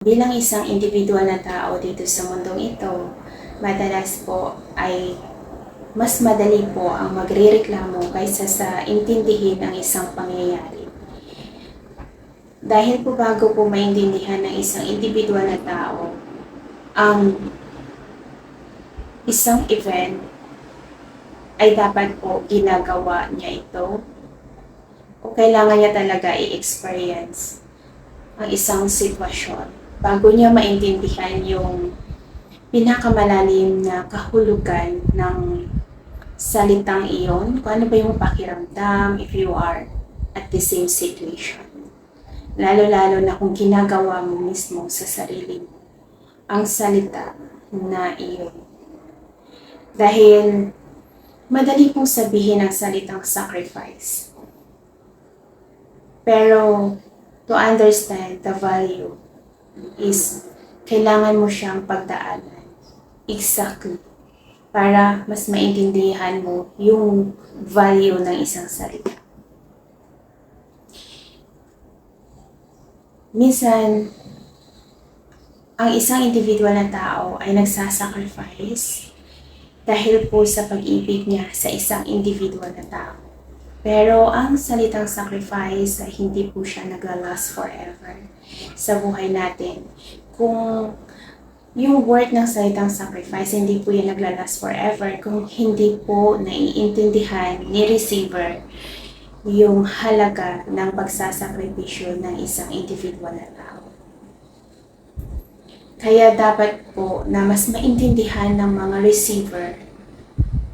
Bilang isang individual na tao dito sa mundong ito, madalas po ay mas madali po ang magrereklamo kaysa sa intindihin ang isang pangyayari. Dahil po bago po maintindihan ng isang individual na tao ang isang event, ay dapat po ginagawa niya ito o kailangan niya talaga i-experience ang isang sitwasyon bago niya maintindihan yung pinakamalalim na kahulugan ng salitang iyon, kung ano ba yung pakiramdam if you are at the same situation. Lalo-lalo na kung ginagawa mo mismo sa sarili mo ang salita na iyon. Dahil madali pong sabihin ang salitang sacrifice. Pero to understand the value is kailangan mo siyang pagdaanan exactly para mas maintindihan mo yung value ng isang salita. Minsan, ang isang individual na tao ay nagsasacrifice dahil po sa pag-ibig niya sa isang individual na tao. Pero ang salitang sacrifice ay hindi po siya naglalast forever sa buhay natin. Kung yung word ng salitang sacrifice, hindi po yan naglalast forever kung hindi po naiintindihan ni receiver yung halaga ng pagsasakripisyo ng isang individual na tao. Kaya dapat po na mas maintindihan ng mga receiver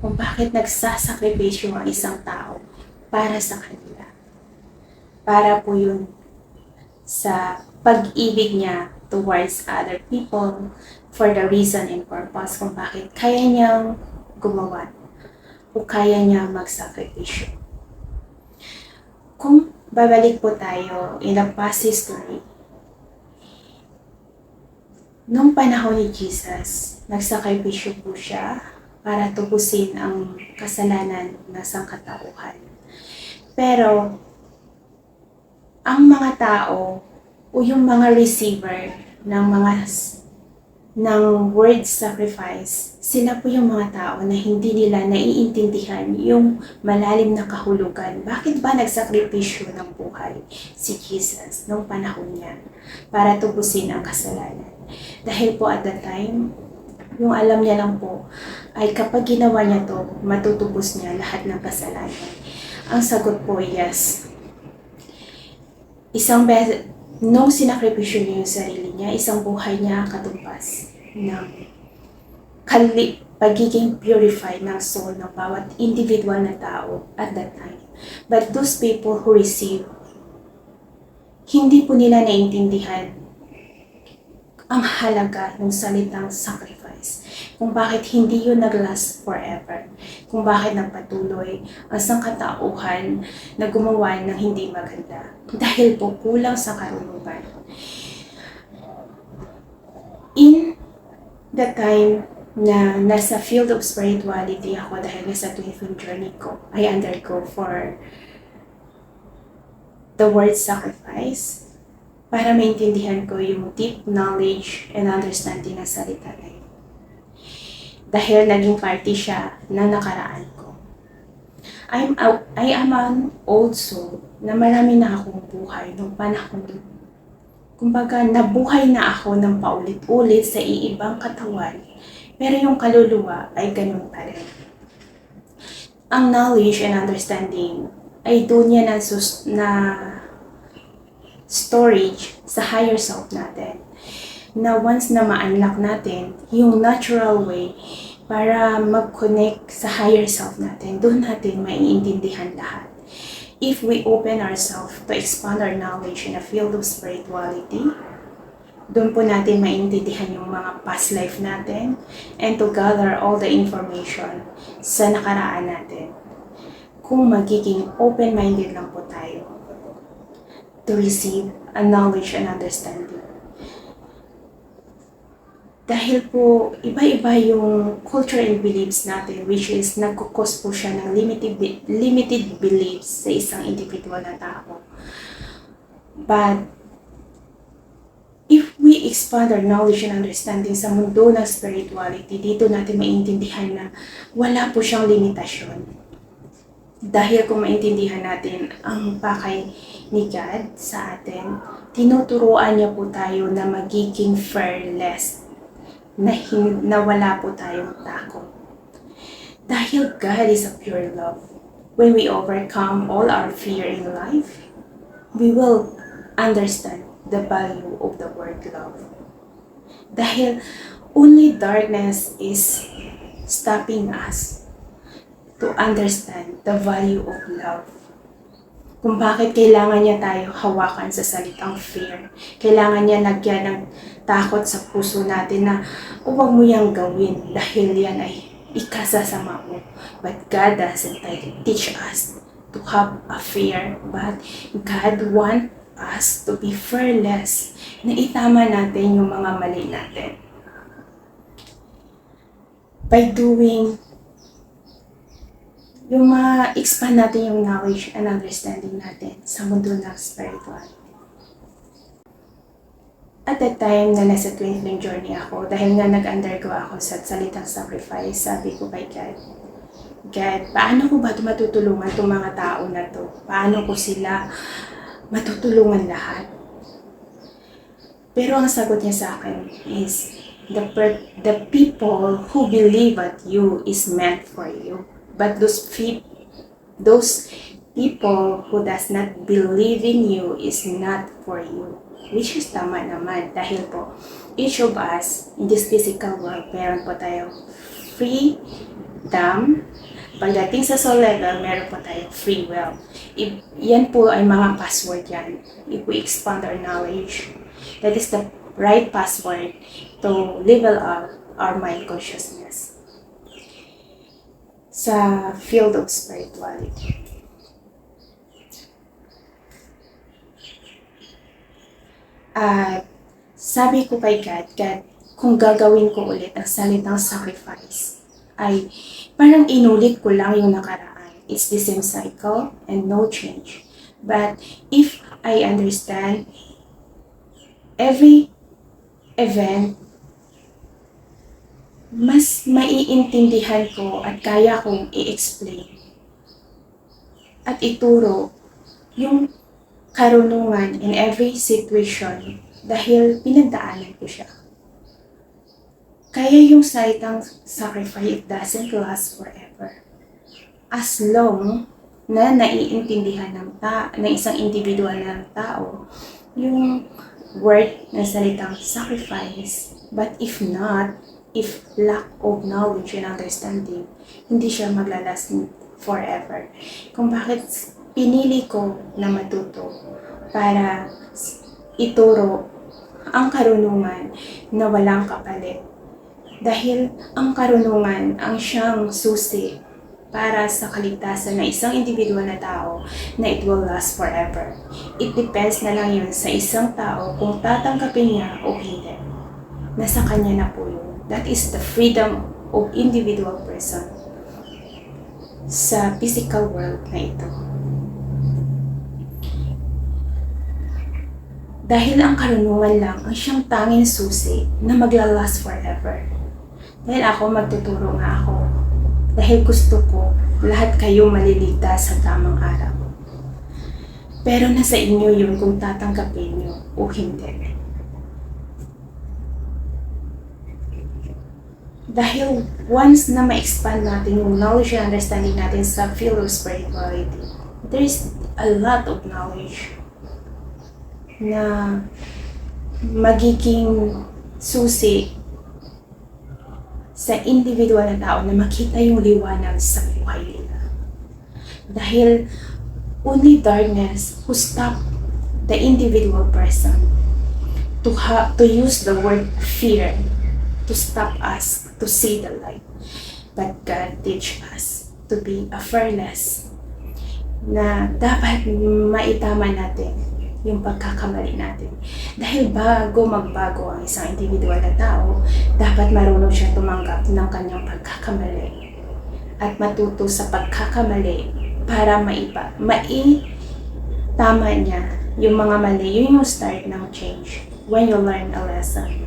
kung bakit nagsasakripisyo ang isang tao para sa kanila. Para po yun sa pag-ibig niya towards other people for the reason and purpose kung bakit kaya niyang gumawa o kaya niya magsakripisyo. Kung babalik po tayo in the past history, nung panahon ni Jesus, nagsakripisyo po siya para tubusin ang kasalanan ng sangkatauhan. Pero ang mga tao o yung mga receiver ng word sacrifice, sila po yung mga tao na hindi nila naiintindihan yung malalim na kahulugan. Bakit ba nagsakripisyo ng buhay si Jesus nung panahon niya para tubusin ang kasalanan? Dahil po at that time, yung alam niya lang po ay kapag ginawa niya to, matutubos niya lahat ng kasalanan. Ang sagot po, yes. Isang beses, nung sinakripisyo niya yung sarili niya, isang buhay niya katumbas ng pagiging purified ng soul ng bawat individual na tao at that time. But those people who receive, hindi po nila naiintindihan ang halaga ng salitang sacrifice. Kung bakit hindi yun nag-last forever. Kung bakit nagpatuloy ang sangkatauhan na gumawa ng hindi maganda. Dahil po kulang sa karunungan. In the time na nasa field of spirituality ako dahil nasa twin journey ko, I undergo for the word sacrifice para maintindihan ko yung deep knowledge and understanding ng salita na yun. Dahil naging party siya na nakaraan ko. I am an old soul na marami na akong buhay nung panahon. Kumbaga, nabuhay na ako ng paulit-ulit sa iibang katawan, pero yung kaluluwa ay ganun pa rin. Ang knowledge and understanding ay doon niya na storage sa higher self natin. Na once na ma-unlock natin yung natural way para mag-connect sa higher self natin, doon natin maiintindihan lahat. If we open ourselves to expand our knowledge in the field of spirituality, doon po natin maintindihan yung mga past life natin and to gather all the information sa nakaraan natin. Kung magiging open-minded lang po tayo to receive a knowledge and understanding. Dahil po, iba-iba yung culture and beliefs natin, which is nagkukos po siya ng limited beliefs sa isang individual na tao. But if we we expand our knowledge and understanding sa mundo ng spirituality, dito natin maintindihan na wala po siyang limitasyon. Dahil kung maintindihan natin ang pakay ni God sa atin, tinuturuan niya po tayo na magiging fearless, na wala po tayong takot. Dahil God is a pure love, when we overcome all our fear in life, we will understand the value of the word love. Dahil only darkness is stopping us to understand the value of love. Kung bakit kailangan niya tayo hawakan sa salitang fear. Kailangan niya lagyan ng takot sa puso natin na huwag mo yang gawin dahil yan ay ikasasama mo. But God doesn't teach us to have a fear, but God wants us to be fearless, na itama natin yung mga mali natin. By doing, yung ma-expand natin yung knowledge and understanding natin sa mundo ng spirituality. At that time na nasa twinkling journey ako, dahil nga nag-undergo ako sa salitang sacrifice, sabi ko kay God, paano ko ba matutulungan itong mga tao na to? Paano ko sila matutulungan lahat? Pero ang sagot niya sa akin is, the people who believe at you is meant for you. But those people who does not believe in you is not for you. Which is tama naman. Dahil po, each of us in this physical world, meron po tayo freedom. Pagdating sa soul level, meron po tayo free will. Yan po ay mga password yan. If we expand our knowledge, that is the right password to level up our mind consciousness sa field of spirituality. At sabi ko kay God, kung gagawin ko ulit ang salitang sacrifice, ay parang inulit ko lang yung nakaraan. It's the same cycle and no change. But if I understand every event, mas maiintindihan ko at kaya kong i-explain at ituro yung karunungan in every situation dahil pinagdaanan ko siya. Kaya yung salitang sacrifice, it doesn't last forever. As long na naiintindihan ng isang individual ng tao yung word ng salitang sacrifice. But if not, if lack of knowledge and understanding, hindi siya maglalast forever. Kung bakit pinili ko na matuto para ituro ang karunungan na walang kapalit. Dahil ang karunungan ang siyang susi para sa kaligtasan ng isang individual na tao na it will last forever. It depends na lang yun sa isang tao kung tatanggapin niya o hindi. Nasa kanya na po yun. That is the freedom of individual person sa physical world na ito. Dahil ang karunungan lang ang siyang tanging susi na maglalast forever. Dahil ako magtuturo nga ako. Dahil gusto ko lahat kayo maliligtas sa tamang araw. Pero nasa inyo yun kung tatanggapin nyo o hindi. Dahil once na ma-expand natin yung knowledge and understanding natin sa field of spirituality, there is a lot of knowledge na magiging susi sa individual na tao na makita yung liwanag sa buhay nila. Dahil only darkness who stop the individual person to use the word fear to stop us to see the light. But God teach us to be a fearless, na dapat maitama natin yung pagkakamali natin. Dahil bago magbago ang isang individual na tao, dapat marunong siya tumanggap ng kanyang pagkakamali at matuto sa pagkakamali para maitama niya yung mga mali. Yun yung start ng change. when you learn a lesson.